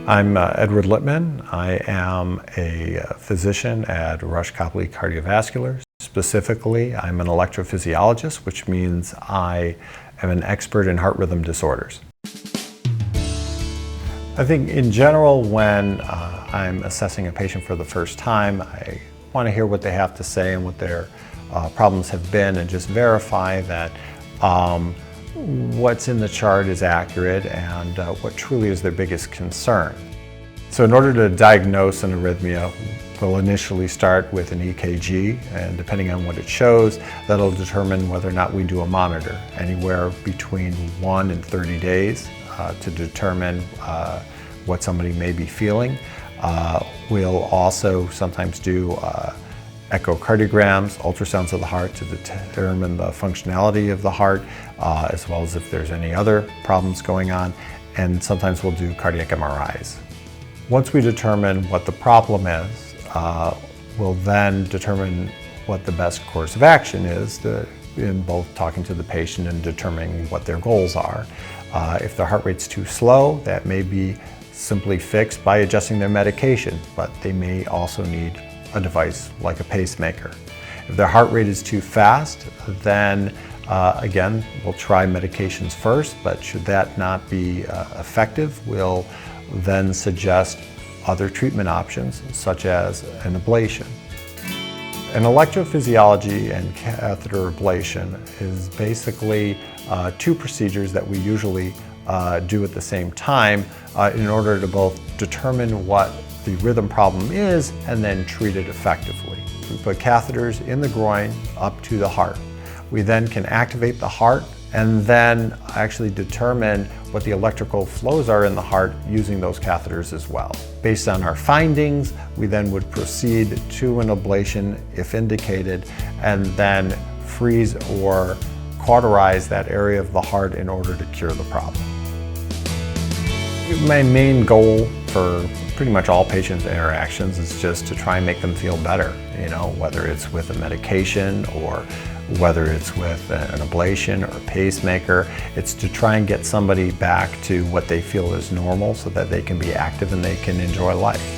I'm Edward Lipman. I am a physician at Rush Copley Cardiovascular. Specifically, I'm an electrophysiologist, which means I am an expert in heart rhythm disorders. I think in general, when I'm assessing a patient for the first time, I want to hear what they have to say and what their problems have been, and just verify that what's in the chart is accurate and what truly is their biggest concern. So in order to diagnose an arrhythmia, we'll initially start with an EKG, and depending on what it shows, that'll determine whether or not we do a monitor, anywhere between 1 and 30 days to determine what somebody may be feeling. We'll also sometimes do echocardiograms, ultrasounds of the heart to determine the functionality of the heart, as well as if there's any other problems going on, and sometimes we'll do cardiac MRIs. Once we determine what the problem is, we'll then determine what the best course of action is in both talking to the patient and determining what their goals are. If their heart rate's too slow, that may be simply fixed by adjusting their medication, but they may also need a device like a pacemaker. If their heart rate is too fast, then again, we'll try medications first, but should that not be effective, we'll then suggest other treatment options, such as an ablation. An electrophysiology and catheter ablation is basically two procedures that we usually do at the same time in order to both determine what the rhythm problem is and then treat it effectively. We put catheters in the groin up to the heart. We then can activate the heart and then actually determine what the electrical flows are in the heart using those catheters as well. Based on our findings, we then would proceed to an ablation if indicated, and then freeze or cauterize that area of the heart in order to cure the problem. My main goal for pretty much all patients' interactions is just to try and make them feel better, whether it's with a medication or whether it's with an ablation or a pacemaker. It's to try and get somebody back to what they feel is normal so that they can be active and they can enjoy life.